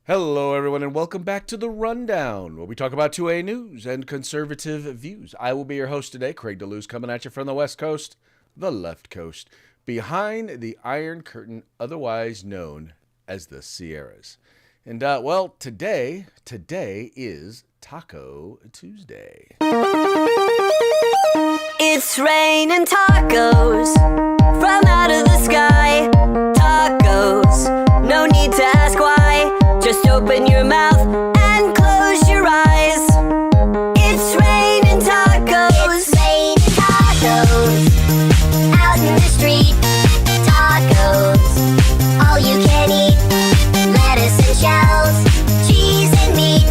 Hello, everyone, and welcome back to The Rundown, where we talk about 2A news and conservative views. I will be your host today, Craig DeLuz, coming at you from the West Coast, the left coast, behind the Iron Curtain, otherwise known as the Sierras. And, today is Taco Tuesday. It's raining tacos from out of the sky. Tacos, no need to ask why. Just open your mouth and close your eyes. It's raining tacos. It's raining tacos out in the street. Tacos, all you can eat. Lettuce and shells, cheese and meat.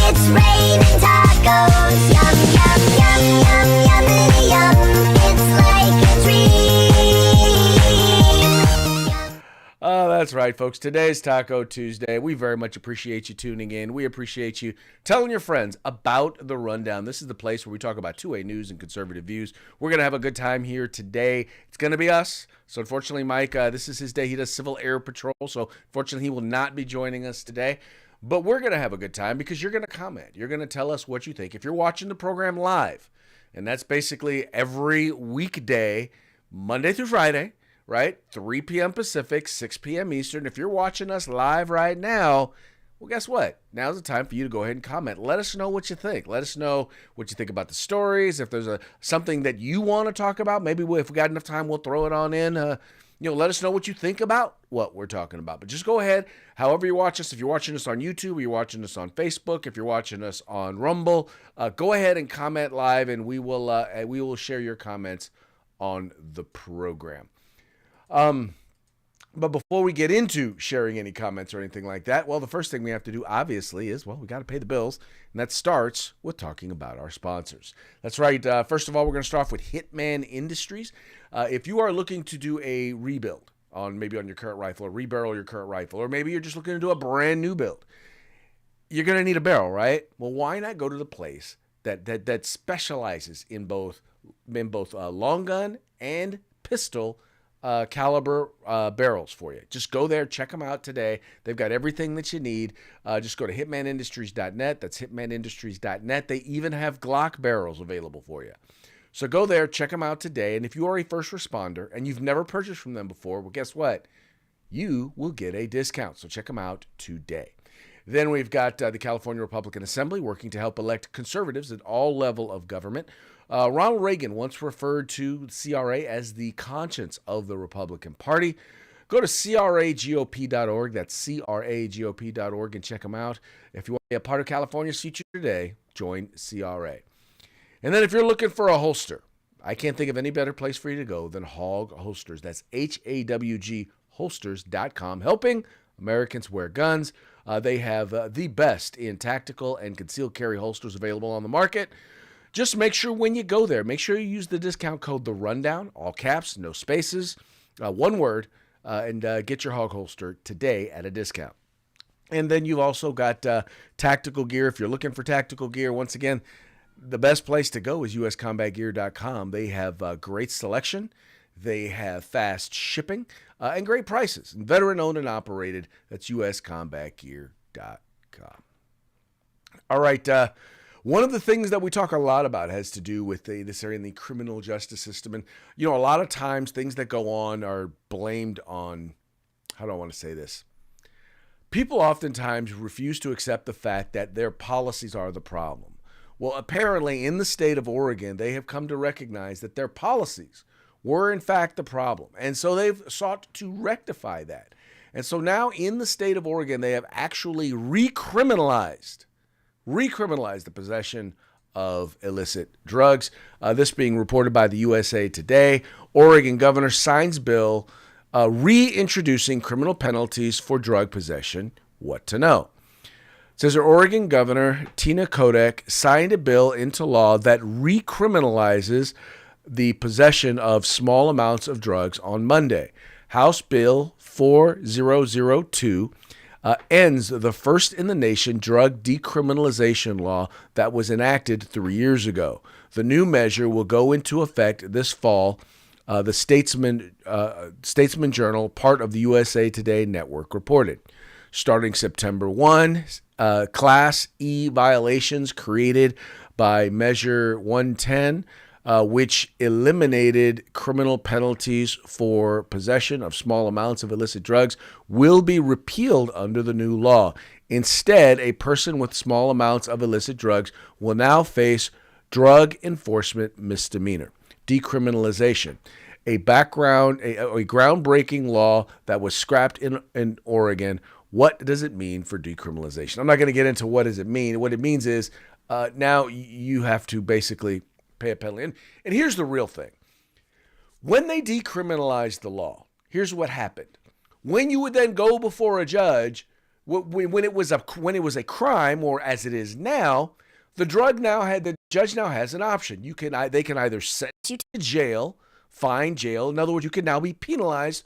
It's raining tacos. Yum, yum, yum, yum, yummity yum. It's like a dream. That's right, folks. Today's Taco Tuesday. We very much appreciate you tuning in. We appreciate you telling your friends about The Rundown. This is the place where we talk about 2A news and conservative views. We're going to have a good time here today. It's going to be us. So unfortunately, Mike, this is his day. He does Civil Air Patrol. So unfortunately, he will not be joining us today. But we're going to have a good time because you're going to comment. You're going to tell us what you think. If you're watching the program live, and that's basically every weekday, Monday through Friday, right? 3 p.m. Pacific, 6 p.m. Eastern. If you're watching us live right now, well, guess what? Now's the time for you to go ahead and comment. Let us know what you think. Let us know what you think about the stories. If there's something that you want to talk about, maybe if we got enough time, we'll throw it on in. Let us know what you think about what we're talking about. But just go ahead, however you watch us. If you're watching us on YouTube, or you're watching us on Facebook, if you're watching us on Rumble, go ahead and comment live, and we will share your comments on the program. But before we get into sharing any comments or anything like that, well, the first thing we have to do, obviously, is, we got to pay the bills. And that starts with talking about our sponsors. That's right. First of all, we're going to start off with Hitman Industries. If you are looking to do a rebuild maybe on your current rifle, or rebarrel your current rifle, or maybe you're just looking to do a brand new build, you're going to need a barrel, right? Well, why not go to the place that specializes in both long gun and pistol caliber barrels for you. Just go there, check them out today. They've got everything that you need. Just go to hitmanindustries.net. That's hitmanindustries.net. They even have Glock barrels available for you. So go there, check them out today. And if you are a first responder and you've never purchased from them before, well, guess what? You will get a discount. So check them out today. Then we've got the California Republican Assembly working to help elect conservatives at all level of government. Ronald Reagan once referred to CRA as the conscience of the Republican Party. Go to cragop.org. That's cragop.org and check them out. If you want to be a part of California's future today, join CRA. And then if you're looking for a holster, I can't think of any better place for you to go than Hog Holsters. That's HAWG holsters.com, helping Americans wear guns. They have the best in tactical and concealed carry holsters available on the market. Just make sure when you go there, make sure you use the discount code The Rundown, all caps, no spaces, one word, and get your Hog holster today at a discount. And then you've also got tactical gear. If you're looking for tactical gear, once again, the best place to go is uscombatgear.com. They have great selection. They have fast shipping and great prices. And veteran-owned and operated. That's uscombatgear.com. All right. One of the things that we talk a lot about has to do with this area in the criminal justice system. And, a lot of times things that go on are blamed on, how do I want to say this? People oftentimes refuse to accept the fact that their policies are the problem. Well, apparently in the state of Oregon, they have come to recognize that their policies were in fact the problem. And so they've sought to rectify that. And so now in the state of Oregon, they have actually recriminalized the possession of illicit drugs. This being reported by the USA Today. Oregon governor signs bill reintroducing criminal penalties for drug possession. What to know? It says Oregon Governor Tina Kotek signed a bill into law that recriminalizes the possession of small amounts of drugs on Monday. House Bill 4002 ends the first in the nation drug decriminalization law that was enacted 3 years ago. The new measure will go into effect this fall. The Statesman Journal, part of the USA Today network, reported. starting September 1. Class E violations created by Measure 110, which eliminated criminal penalties for possession of small amounts of illicit drugs, will be repealed under the new law. Instead, a person with small amounts of illicit drugs will now face drug enforcement misdemeanor, decriminalization, a groundbreaking law that was scrapped in Oregon. What does it mean for decriminalization? I'm not going to get into what does it mean. What it means is now you have to basically pay a penalty. And here's the real thing. When they decriminalized the law, here's what happened. When you would then go before a judge, when it was a crime, or as it is now, the judge now has an option. They can either send you to jail, fine jail. In other words, you can now be penalized,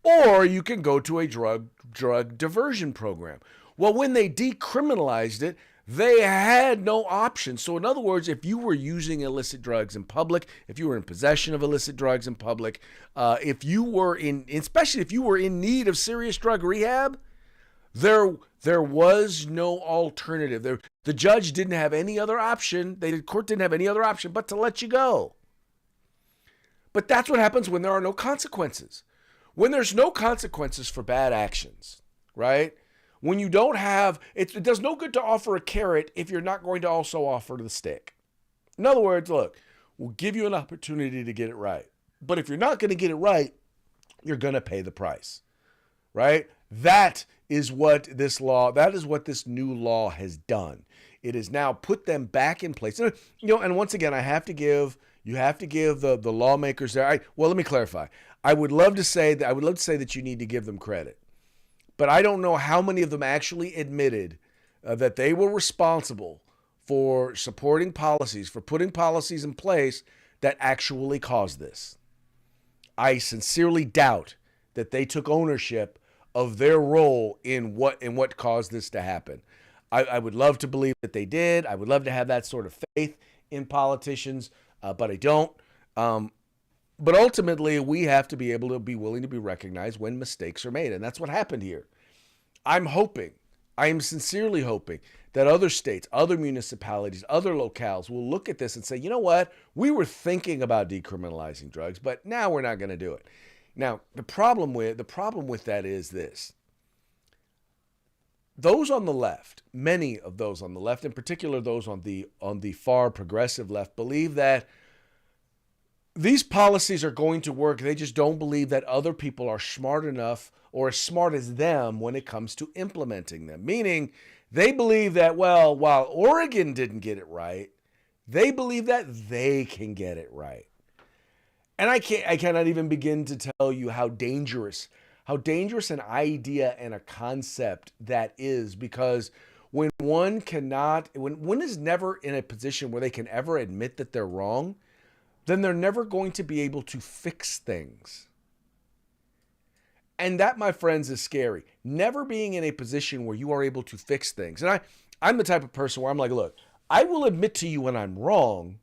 or you can go to a drug diversion program. Well, when they decriminalized it, they had no option. So in other words, if you were using illicit drugs in public, if you were in possession of illicit drugs in public, especially if you were in need of serious drug rehab, there was no alternative. The judge didn't have any other option. The court didn't have any other option but to let you go. But that's what happens when there are no consequences. When there's no consequences for bad actions, right? When you don't have, it does no good to offer a carrot if you're not going to also offer the stick. In other words, look, we'll give you an opportunity to get it right. But if you're not going to get it right, you're going to pay the price, right? That is what this new law has done. It has now put them back in place. And once again, you have to give the lawmakers there. Let me clarify. I would love to say that you need to give them credit. But I don't know how many of them actually admitted that they were responsible for supporting policies, for putting policies in place that actually caused this. I sincerely doubt that they took ownership of their role in what caused this to happen. I would love to believe that they did. I would love to have that sort of faith in politicians, but I don't. But ultimately, we have to be able to be willing to be recognized when mistakes are made. And that's what happened here. I am sincerely hoping that other states, other municipalities, other locales will look at this and say, you know what? We were thinking about decriminalizing drugs, but now we're not going to do it. Now, the problem with that is this. Those on the left, many of those on the left, in particular those on the far progressive left, believe that these policies are going to work. They just don't believe that other people are smart enough or as smart as them when it comes to implementing them. Meaning they believe that, well, while Oregon didn't get it right, they believe that they can get it right. And I cannot even begin to tell you how dangerous an idea and a concept that is, because when one is never in a position where they can ever admit that they're wrong, then they're never going to be able to fix things. And that, my friends, is scary. Never being in a position where you are able to fix things. And I'm the type of person where I'm like, look, I will admit to you when I'm wrong,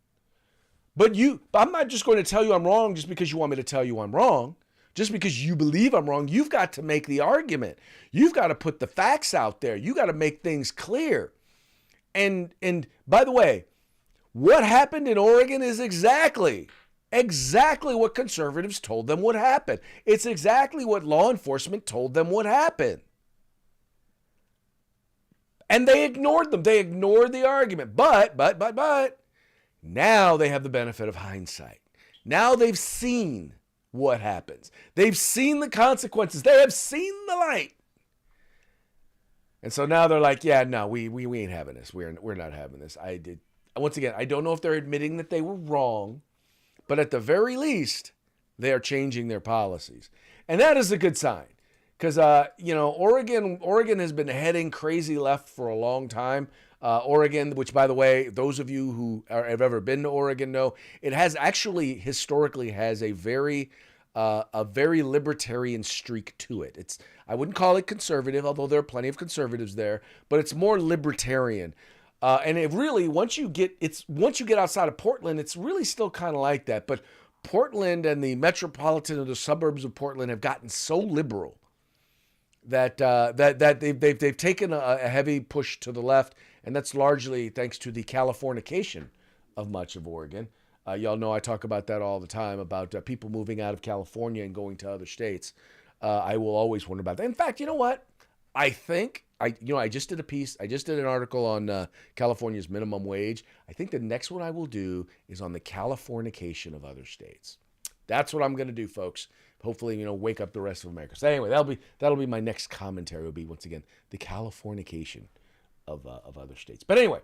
but I'm not just going to tell you I'm wrong just because you want me to tell you I'm wrong. Just because you believe I'm wrong, you've got to make the argument. You've got to put the facts out there. You got to make things clear. And by the way, what happened in Oregon is exactly what conservatives told them would happen. It's exactly what law enforcement told them would happen. And they ignored them. They ignored the argument. But now they have the benefit of hindsight. Now they've seen what happens. They've seen the consequences. They have seen the light. And so now they're like, yeah, no, we ain't having this. We're not having this. Once again, I don't know if they're admitting that they were wrong, but at the very least, they are changing their policies. And that is a good sign. Because, Oregon has been heading crazy left for a long time. Oregon, which, by the way, those of you who have ever been to Oregon know, it has actually historically has a very libertarian streak to it. I wouldn't call it conservative, although there are plenty of conservatives there, but it's more libertarian. And it really, once you get outside of Portland, it's really still kind of like that. But Portland and the metropolitan or the suburbs of Portland have gotten so liberal that they've taken a heavy push to the left, and that's largely thanks to the Californication of much of Oregon. Y'all know I talk about that all the time about people moving out of California and going to other states. I will always wonder about that. In fact, you know what? I think I just did a piece. I just did an article on California's minimum wage. I think the next one I will do is on the Californication of other states. That's what I'm going to do, folks. Hopefully, wake up the rest of America. So anyway, that'll be my next commentary. Will be once again the Californication of other states. But anyway,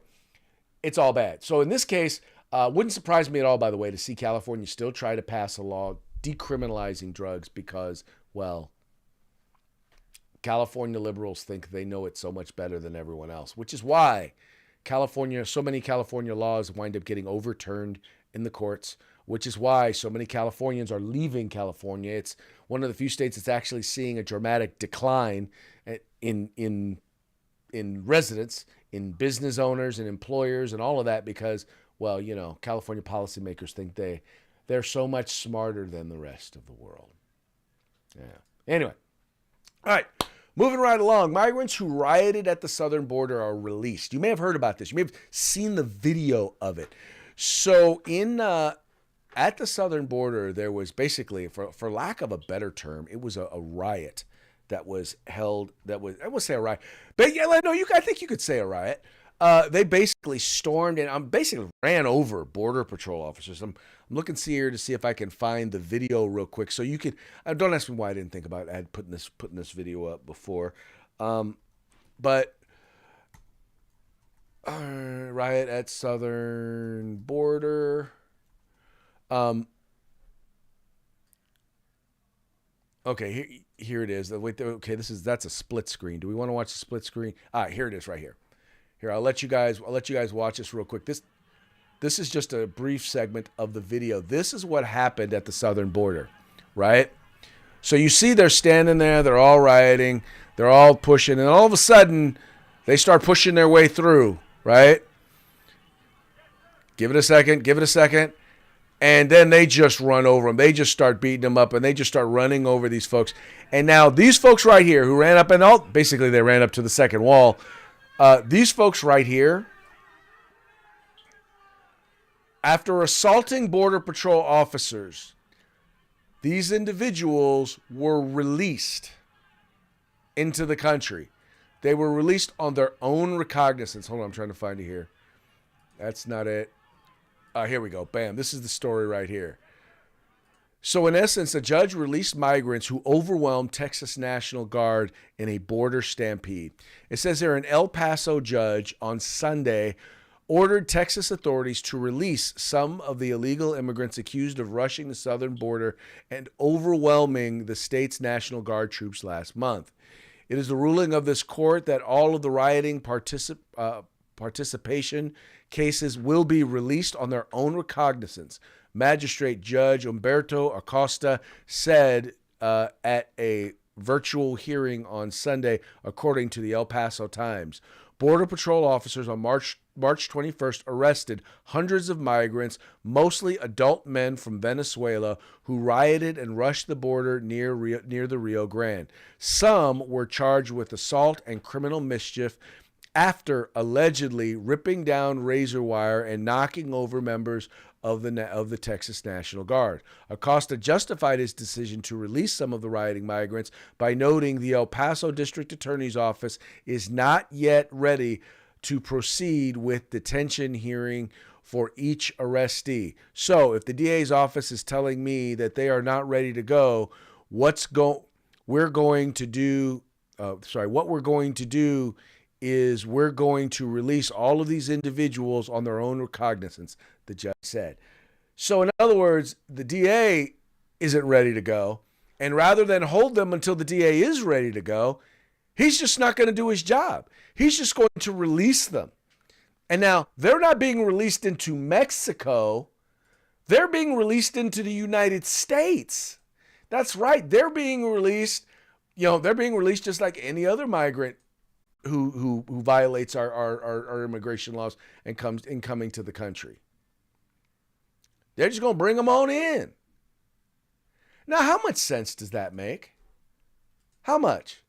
it's all bad. So in this case, wouldn't surprise me at all, by the way, to see California still try to pass a law decriminalizing drugs because, well, California liberals think they know it so much better than everyone else, which is why so many California laws wind up getting overturned in the courts, which is why so many Californians are leaving California. It's one of the few states that's actually seeing a dramatic decline in residents, in business owners and employers and all of that because, well, California policymakers think they're so much smarter than the rest of the world. Yeah. Anyway. All right. Moving right along, migrants who rioted at the southern border are released. You may have heard about this. You may have seen the video of it. So at the southern border, there was basically, for lack of a better term, it was a riot that was held. I won't say a riot, but yeah, no, I think you could say a riot. They basically stormed and basically ran over Border Patrol officers. I'm looking here to see if I can find the video real quick. So you could, don't ask me why I didn't think about putting this video up before. But riot at southern border. Okay, here it is. Wait, okay, that's a split screen. Do we want to watch the split screen? Here it is right here. Here, I'll let you guys watch this real quick. This is just a brief segment of the video. This is what happened at the southern border, right? So you see they're standing there, they're all rioting, they're all pushing, and all of a sudden they start pushing their way through, right? Give it a second. And then they just run over them. They just start beating them up, and they just start running over these folks. And now these folks right here who ran up, basically they ran up to the second wall. These folks right here, after assaulting Border Patrol officers, these individuals were released into the country. They were released on their own recognizance. Hold on, I'm trying to find it here. That's not it. Here we go. Bam. This is the story right here. So in essence, a judge released migrants who overwhelmed Texas National Guard in a border stampede. It says there an El Paso judge on Sunday ordered Texas authorities to release some of the illegal immigrants accused of rushing the southern border and overwhelming the state's National Guard troops last month. It is the ruling of this court that all of the rioting participation cases will be released on their own recognizance. Magistrate Judge Umberto Acosta said at a virtual hearing on Sunday, according to the El Paso Times. Border Patrol officers on March 21st arrested hundreds of migrants, mostly adult men from Venezuela, who rioted and rushed the border near the Rio Grande. Some were charged with assault and criminal mischief after allegedly ripping down razor wire and knocking over members of the Texas National Guard. Acosta justified his decision to release some of the rioting migrants by noting the El Paso District Attorney's Office is not yet ready to proceed with detention hearing for each arrestee. So if the DA's office is telling me that they are not ready to go, what we're going to do is we're going to release all of these individuals on their own recognizance, the judge said. So in other words, the DA isn't ready to go. And rather than hold them until the DA is ready to go, he's just not going to do his job. He's just going to release them. And now they're not being released into Mexico. They're being released into the United States. That's right. They're being released, they're being released just like any other migrant who violates our immigration laws and comes in coming to the country. They're just going to bring them on in. Now, how much sense does that make? How much?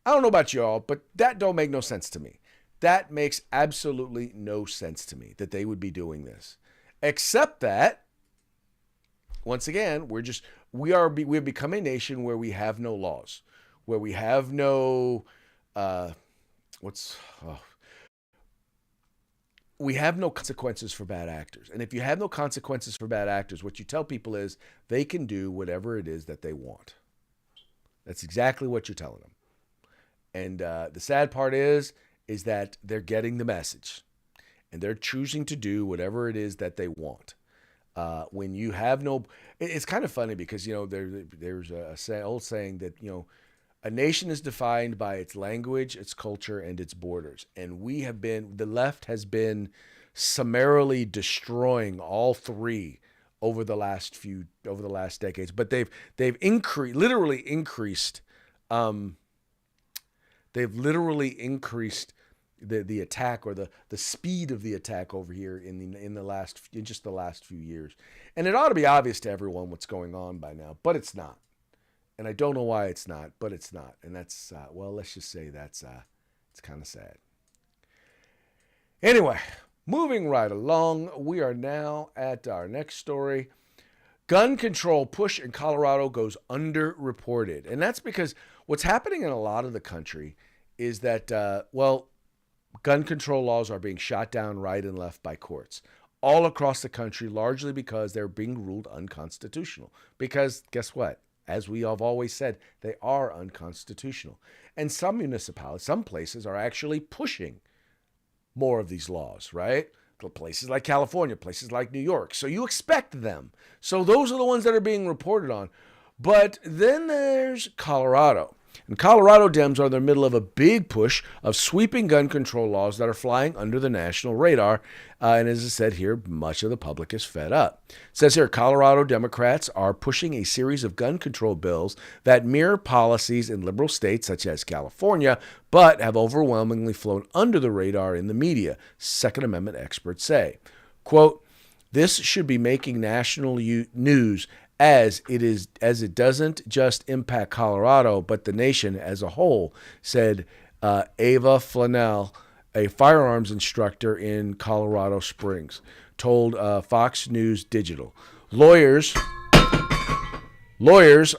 I don't know about y'all, but that don't make no sense to me. That makes absolutely no sense to me that they would be doing this. Except that, once again, we have become a nation where we have no laws, where we have no what's oh, we have no consequences for bad actors. And if you have no consequences for bad actors, what you tell people is they can do whatever it is that they want. That's exactly what you're telling them. And the sad part is that they're getting the message, and they're choosing to do whatever it is that they want. When you have no, it's kind of funny because there's a old saying that a nation is defined by its language, its culture, and its borders. And the left has been summarily destroying all three over the last decades. But they've literally increased the attack, or the speed of the attack over here in just the last few years. And it ought to be obvious to everyone what's going on by now, but it's not. And I don't know why it's not, but it's not. And that's let's just say it's kind of sad. Anyway, moving right along, we are now at our next story. Gun control push in Colorado goes underreported. And that's because what's happening in a lot of the country is that, gun control laws are being shot down right and left by courts all across the country, largely because they're being ruled unconstitutional. Because guess what? As we have always said, they are unconstitutional. And some municipalities, some places are actually pushing more of these laws, right? Places like California, places like New York. So you expect them. So those are the ones that are being reported on. But then there's Colorado. And Colorado Dems are in the middle of a big push of sweeping gun control laws that are flying under the national radar. And as I said here, much of the public is fed up. It says here, Colorado Democrats are pushing a series of gun control bills that mirror policies in liberal states such as California, but have overwhelmingly flown under the radar in the media, Second Amendment experts say. Quote, this should be making national news as it doesn't just impact Colorado, but the nation as a whole, said Ava Flanell, a firearms instructor in Colorado Springs, told Fox News Digital. Lawyers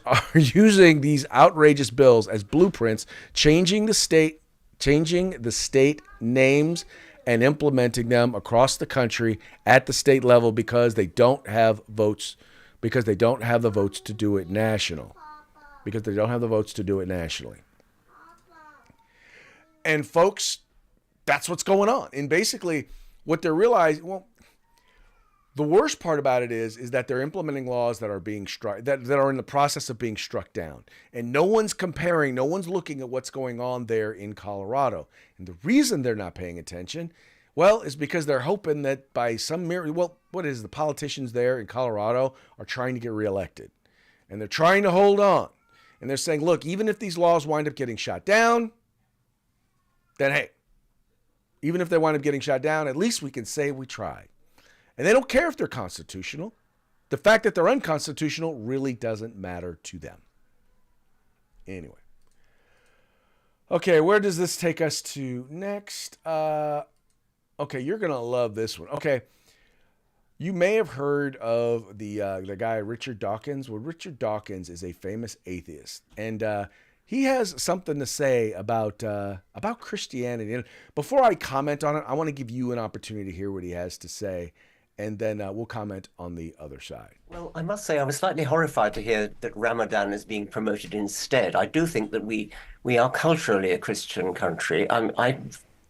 are using these outrageous bills as blueprints, changing the state names and implementing them across the country at the state level because they don't have votes. Because they don't have the votes to do it national. Because they don't have the votes to do it nationally. And folks, that's what's going on. And basically, what they're realizing, the worst part about it is that they're implementing laws that are being that are in the process of being struck down. And no one's comparing, no one's looking at what's going on there in Colorado. And the reason they're not paying attention, is because they're hoping that by some miracle, the politicians there in Colorado are trying to get reelected. And they're trying to hold on. And they're saying, look, even if these laws wind up getting shot down, then hey, even if they wind up getting shot down, at least we can say we tried. And they don't care if they're constitutional. The fact that they're unconstitutional really doesn't matter to them. Anyway. Okay, where does this take us to next? Okay, you're going to love this one. Okay, you may have heard of the guy Richard Dawkins. Well, Richard Dawkins is a famous atheist, and he has something to say about Christianity. And before I comment on it, I want to give you an opportunity to hear what he has to say, and then we'll comment on the other side. Well, I must say I was slightly horrified to hear that Ramadan is being promoted instead. I do think that we are culturally a Christian country. I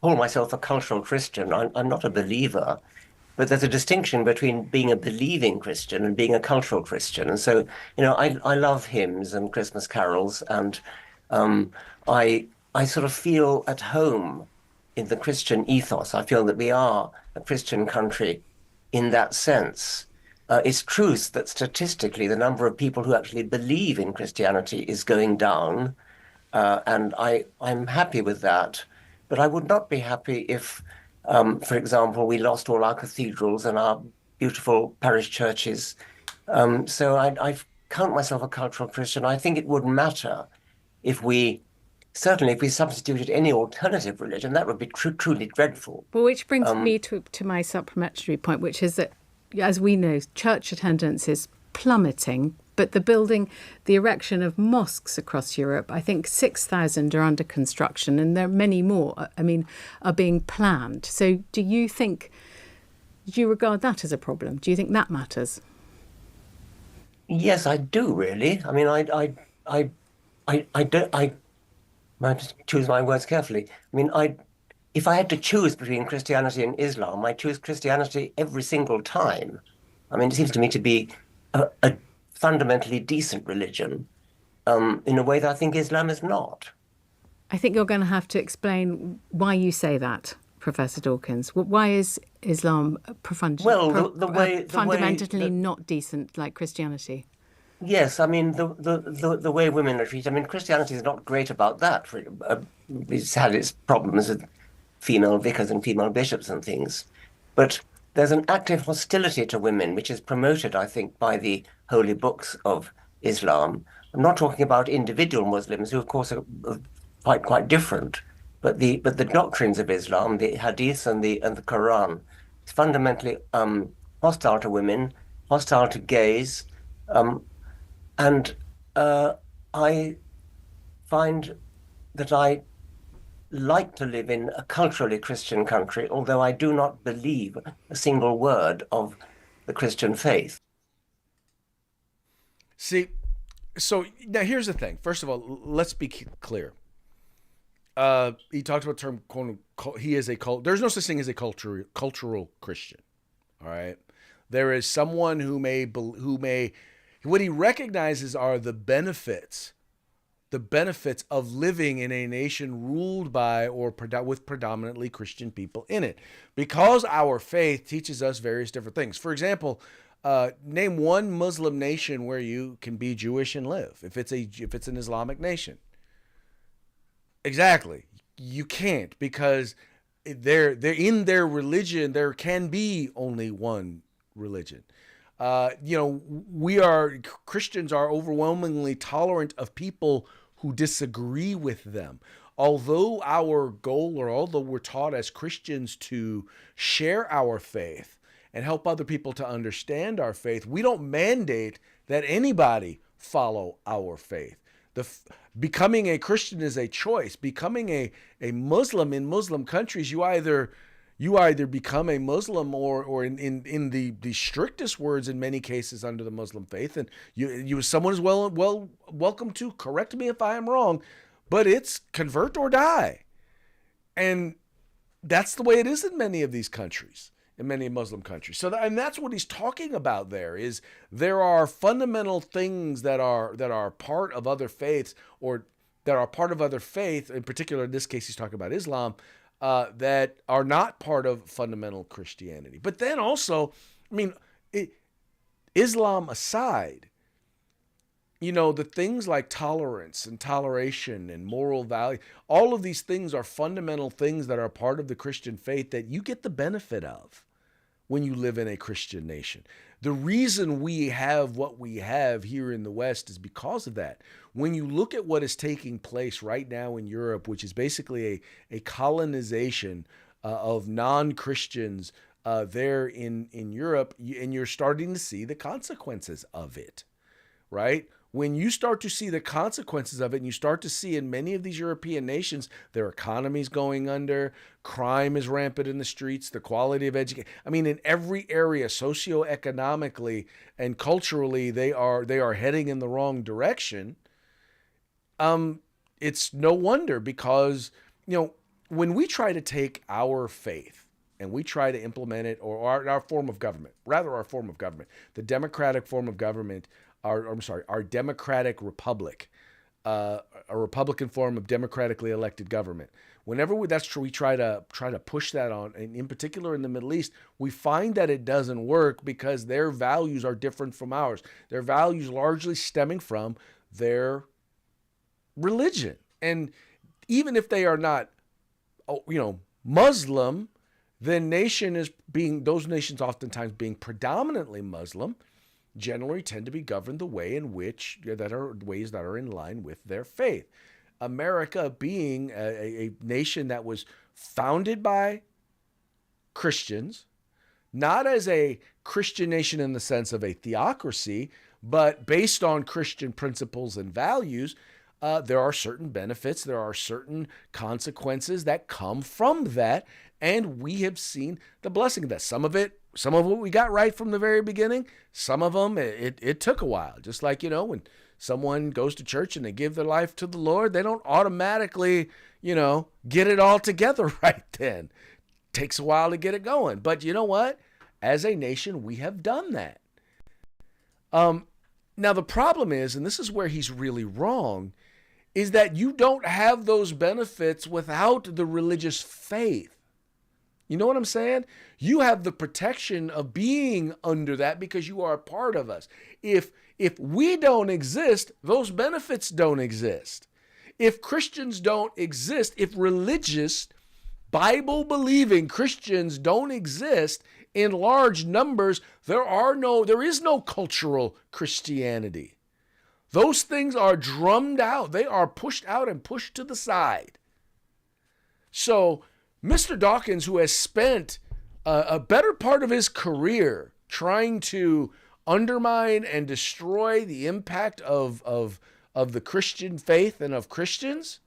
call myself a cultural Christian. I'm not a believer, but there's a distinction between being a believing Christian and being a cultural Christian. And so, I love hymns and Christmas carols, and I sort of feel at home in the Christian ethos. I feel that we are a Christian country in that sense. It's true that statistically the number of people who actually believe in Christianity is going down, and I'm happy with that. But I would not be happy if, for example, we lost all our cathedrals and our beautiful parish churches. So I count myself a cultural Christian. I think it would matter if we certainly if we substituted any alternative religion, that would be truly dreadful. Well, which brings me to my supplementary point, which is that, as we know, church attendance is plummeting, but the erection of mosques across Europe, I think 6,000 are under construction, and there are many more, are being planned. So do you regard that as a problem? Do you think that matters? Yes, I do really. I mean, I don't, I might just choose my words carefully. I mean, if I had to choose between Christianity and Islam, I choose Christianity every single time. I mean, it seems to me to be a fundamentally decent religion, in a way that I think Islam is not. I think you're going to have to explain why you say that, Professor Dawkins. Why is Islam fundamentally not decent like Christianity? Yes, I mean the way women are treated. I mean, Christianity is not great about that. It's had its problems with female vicars and female bishops and things, but there's an active hostility to women, which is promoted, I think, by the holy books of Islam. I'm not talking about individual Muslims, who of course are quite different, but the doctrines of Islam, the Hadith and the Quran, is fundamentally hostile to women, hostile to gays. And I find that I like to live in a culturally Christian country, although I do not believe a single word of the Christian faith. See, so now here's the thing. First of all, let's be clear. He talked about the term, he is a cult. There's no such thing as a cultural Christian. All right. There is someone who may, what he recognizes are the benefits of living in a nation ruled by or with predominantly Christian people in it, because our faith teaches us various different things. For example, name one Muslim nation where you can be Jewish and live. If it's an Islamic nation, exactly, you can't, because they're in their religion. There can be only one religion. Christians are overwhelmingly tolerant of people who disagree with them. Although our goal, or although we're taught as Christians to share our faith and help other people to understand our faith, we don't mandate that anybody follow our faith. Becoming a Christian is a choice. Becoming a Muslim in Muslim countries, you either become a Muslim or in the strictest words in many cases under the Muslim faith, and you as someone is well welcome to correct me if I am wrong, but it's convert or die. And that's the way it is in many of these countries, in many Muslim countries. So and that's what he's talking about there, is there are fundamental things that are part of other faiths, or that are part of other faith. In particular, in this case, he's talking about Islam, that are not part of fundamental Christianity. But then also, I mean, Islam aside, the things like tolerance and toleration and moral value, all of these things are fundamental things that are part of the Christian faith that you get the benefit of when you live in a Christian nation. The reason we have what we have here in the West is because of that. When you look at what is taking place right now in Europe, which is basically a colonization of non-Christians there in Europe, and you're starting to see the consequences of it, right? When you start to see the consequences of it, and you start to see in many of these European nations, their economies going under, crime is rampant in the streets, the quality of education. I mean, in every area, socioeconomically and culturally, they are heading in the wrong direction. It's no wonder, because, when we try to take our faith and we try to implement it, or our form of government, the democratic form of government, our democratic republic, a Republican form of democratically elected government. Whenever we try to push that on, and in particular in the Middle East, we find that it doesn't work because their values are different from ours. Their values largely stemming from their religion. And even if they are not, Muslim, then those nations oftentimes being predominantly Muslim, generally tend to be governed the way in which ways that are in line with their faith. America being a nation that was founded by Christians, not as a Christian nation in the sense of a theocracy, but based on Christian principles and values, there are certain benefits, there are certain consequences that come from that, and we have seen the blessing of that. Some of what we got right from the very beginning, some of them, it took a while. Just like, when someone goes to church and they give their life to the Lord, they don't automatically, get it all together right then. It takes a while to get it going. But you know what? As a nation, we have done that. Now, the problem is, and this is where he's really wrong, is that you don't have those benefits without the religious faith. You know what I'm saying? You have the protection of being under that because you are a part of us. If we don't exist, those benefits don't exist. If Christians don't exist, if religious, Bible-believing Christians don't exist in large numbers, there is no cultural Christianity. Those things are drummed out. They are pushed out and pushed to the side. So, Mr. Dawkins, who has spent a better part of his career trying to undermine and destroy the impact of the Christian faith and of Christians,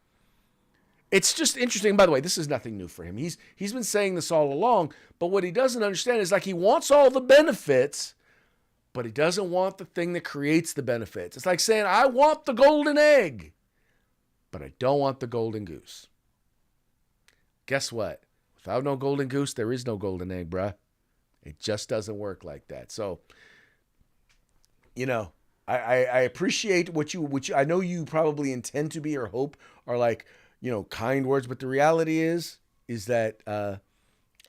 it's just interesting. By the way, this is nothing new for him. He's been saying this all along, but what he doesn't understand is he wants all the benefits, but he doesn't want the thing that creates the benefits. It's like saying, I want the golden egg, but I don't want the golden goose. Guess what? Without no golden goose, there is no golden egg, bruh. It just doesn't work like that. So, I appreciate what you I know you probably intend to be or hope are kind words, but the reality is that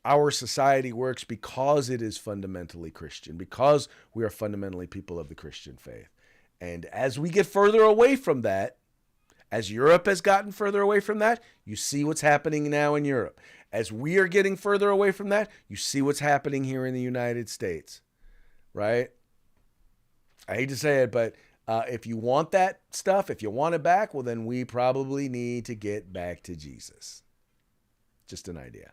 our society works because it is fundamentally Christian, because we are fundamentally people of the Christian faith. And as we get further away from that, as Europe has gotten further away from that, you see what's happening now in Europe. As we are getting further away from that, you see what's happening here in the United States, right? I hate to say it, but if you want that stuff, if you want it back, well, then we probably need to get back to Jesus. Just an idea.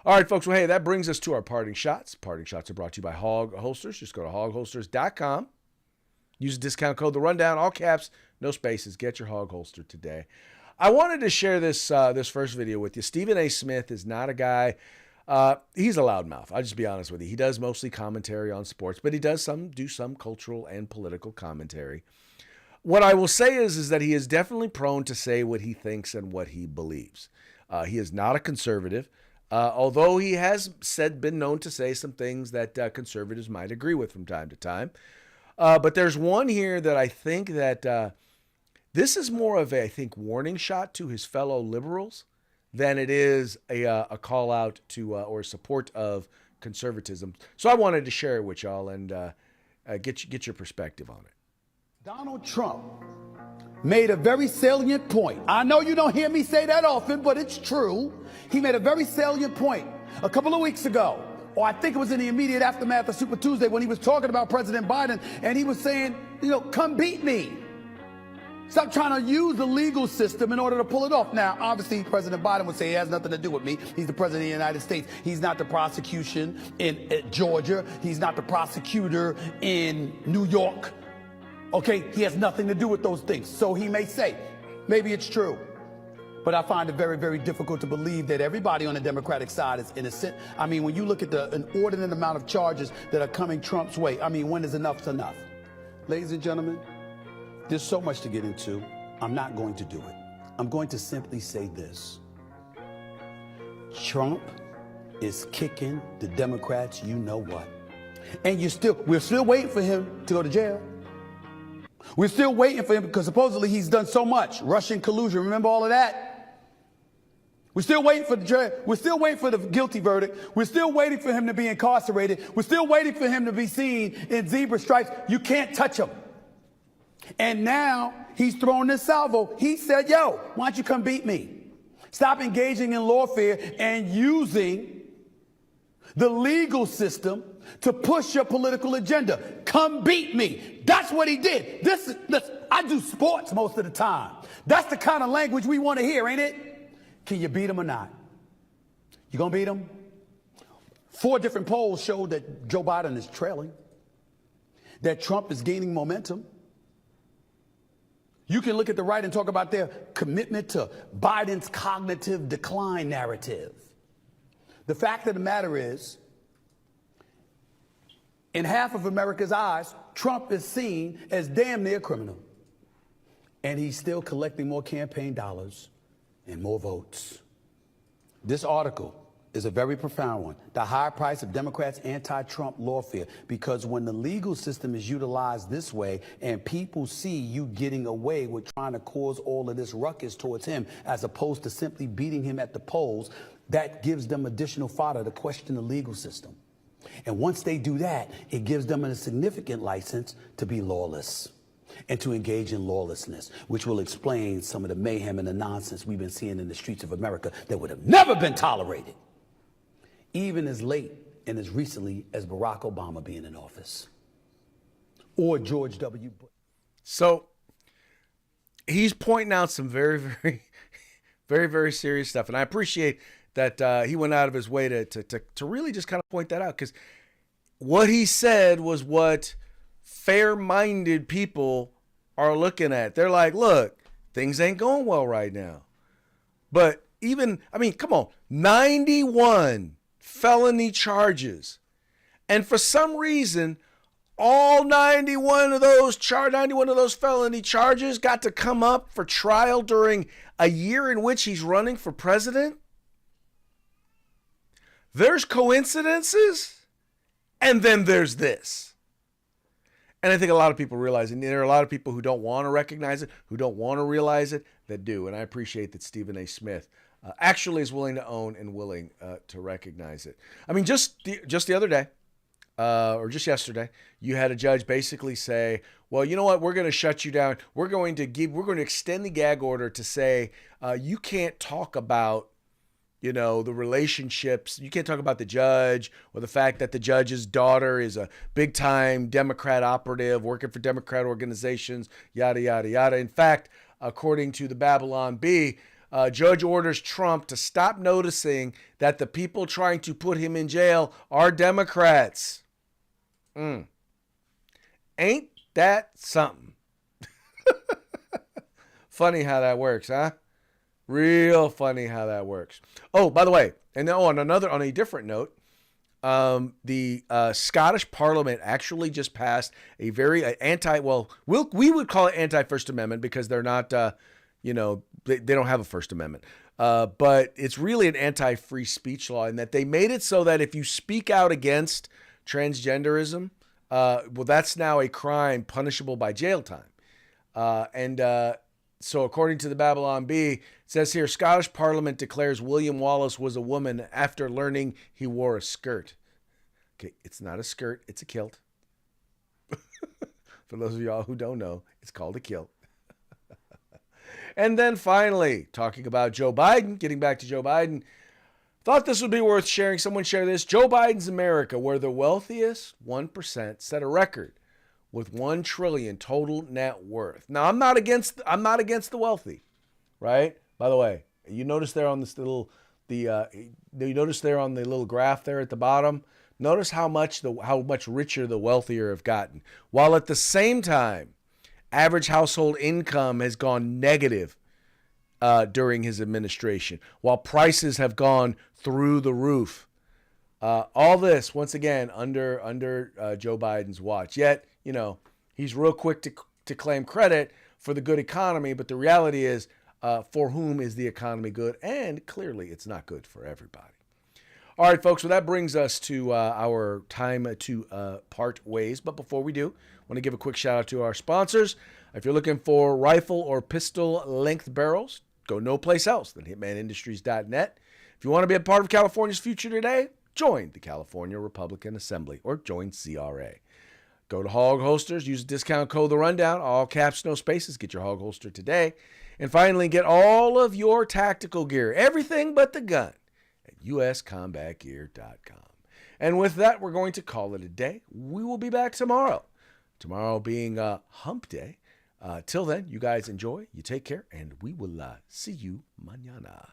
All right, folks. Well, hey, that brings us to our parting shots. Parting shots are brought to you by Hog Holsters. Just go to hogholsters.com. Use the discount code, The Rundown, all caps, no spaces. Get your Hog Holster today. I wanted to share this first video with you. Stephen A. Smith is not a guy. He's a loudmouth. I'll just be honest with you. He does mostly commentary on sports, but he does do some cultural and political commentary. What I will say is that he is definitely prone to say what he thinks and what he believes. He is not a conservative. Although he has been known to say some things that conservatives might agree with from time to time. But there's one here that I think that this is more of a, warning shot to his fellow liberals than it is a call out to or support of conservatism. So I wanted to share it with y'all and get your perspective on it. Donald Trump made a very salient point. I know you don't hear me say that often, but it's true. He made a very salient point a couple of weeks ago, or I think it was in the immediate aftermath of Super Tuesday when he was talking about President Biden, and he was saying, come beat me. Stop trying to use the legal system in order to pull it off. Now, obviously, President Biden would say it has nothing to do with me. He's the president of the United States. He's not the prosecution in Georgia. He's not the prosecutor in New York. Okay, he has nothing to do with those things. So he may say, maybe it's true. But I find it very, very difficult to believe that everybody on the Democratic side is innocent. I mean, when you look at an inordinate amount of charges that are coming Trump's way, when is enough's enough? Ladies and gentlemen, there's so much to get into. I'm not going to do it. I'm going to simply say this. Trump is kicking the Democrats, you know what. And we're still waiting for him to go to jail. We're still waiting for him because supposedly he's done so much. Russian collusion, remember all of that? We're still waiting for we're still waiting for the guilty verdict. We're still waiting for him to be incarcerated. We're still waiting for him to be seen in zebra stripes. You can't touch him. And now he's throwing this salvo. He said, yo, why don't you come beat me? Stop engaging in lawfare and using the legal system to push your political agenda. Come beat me. That's what he did. Listen, I do sports most of the time. That's the kind of language we want to hear, ain't it? Can you beat him or not? You gonna beat him? 4 different polls showed that Joe Biden is trailing, that Trump is gaining momentum. You can look at the right and talk about their commitment to Biden's cognitive decline narrative. The fact of the matter is, in half of America's eyes, Trump is seen as damn near criminal. And he's still collecting more campaign dollars and more votes. This article is a very profound one. The high price of Democrats' anti-Trump lawfare. Because when the legal system is utilized this way and people see you getting away with trying to cause all of this ruckus towards him as opposed to simply beating him at the polls, that gives them additional fodder to question the legal system. And once they do that, it gives them a significant license to be lawless and to engage in lawlessness, which will explain some of the mayhem and the nonsense we've been seeing in the streets of America that would have never been tolerated, even as late and as recently as Barack Obama being in office or George W. Bush. So he's pointing out some very, very serious stuff. And I appreciate that he went out of his way to really just kind of point that out, because what he said was what fair-minded people are looking at. They're like, look, things ain't going well right now. But even, I mean, come on, 91 felony charges. And for some reason, all 91 of those felony charges got to come up for trial during a year in which he's running for president. There's coincidences, and then there's this. And I think a lot of people realize, and there are a lot of people who don't want to recognize it, who don't want to realize it, that do. And I appreciate that Stephen A. Smith actually is willing to own and willing to recognize it. I mean, just the other day, or just yesterday, you had a judge basically say, well, you know what, we're going to shut you down. We're going to extend the gag order to say you can't talk about, the relationships. You can't talk about the judge or the fact that the judge's daughter is a big time Democrat operative working for Democrat organizations, yada, yada, yada. In fact, according to the Babylon Bee, judge orders Trump to stop noticing that the people trying to put him in jail are Democrats. Ain't that something? Funny how that works, huh? Real funny how that works. Oh, by the way, and on a different note, the Scottish Parliament actually just passed a very we would call it anti-First Amendment, because they're not, they don't have a First Amendment. But it's really an anti-free speech law, in that they made it so that if you speak out against transgenderism, that's now a crime punishable by jail time. So according to the Babylon Bee, it says here, Scottish Parliament declares William Wallace was a woman after learning he wore a skirt. Okay, it's not a skirt, it's a kilt. For those of y'all who don't know, it's called a kilt. And then finally, talking about Joe Biden, getting back to Joe Biden, thought this would be worth sharing. Someone share this. Joe Biden's America, where the wealthiest 1% set a record with $1 trillion total net worth. Now, I'm not against the wealthy, right? By the way, you notice there on this little graph there at the bottom. Notice how much richer the wealthier have gotten, while at the same time, average household income has gone negative during his administration, while prices have gone through the roof. All this, once again, under Joe Biden's watch. Yet, he's real quick to claim credit for the good economy, but the reality is, for whom is the economy good? And clearly, it's not good for everybody. All right, folks, well, that brings us to our time to part ways. But before we do, I want to give a quick shout out to our sponsors. If you're looking for rifle or pistol length barrels, go no place else than hitmanindustries.net. If you want to be a part of California's future today, join the California Republican Assembly, or join CRA. Go to Hog Holsters, use the discount code The Rundown, all caps, no spaces, get your hog holster today. And finally, get all of your tactical gear, everything but the gun, at uscombatgear.com. And with that, we're going to call it a day. We will be back tomorrow. Tomorrow being hump day. Till then, you guys enjoy. You take care. And we will see you mañana.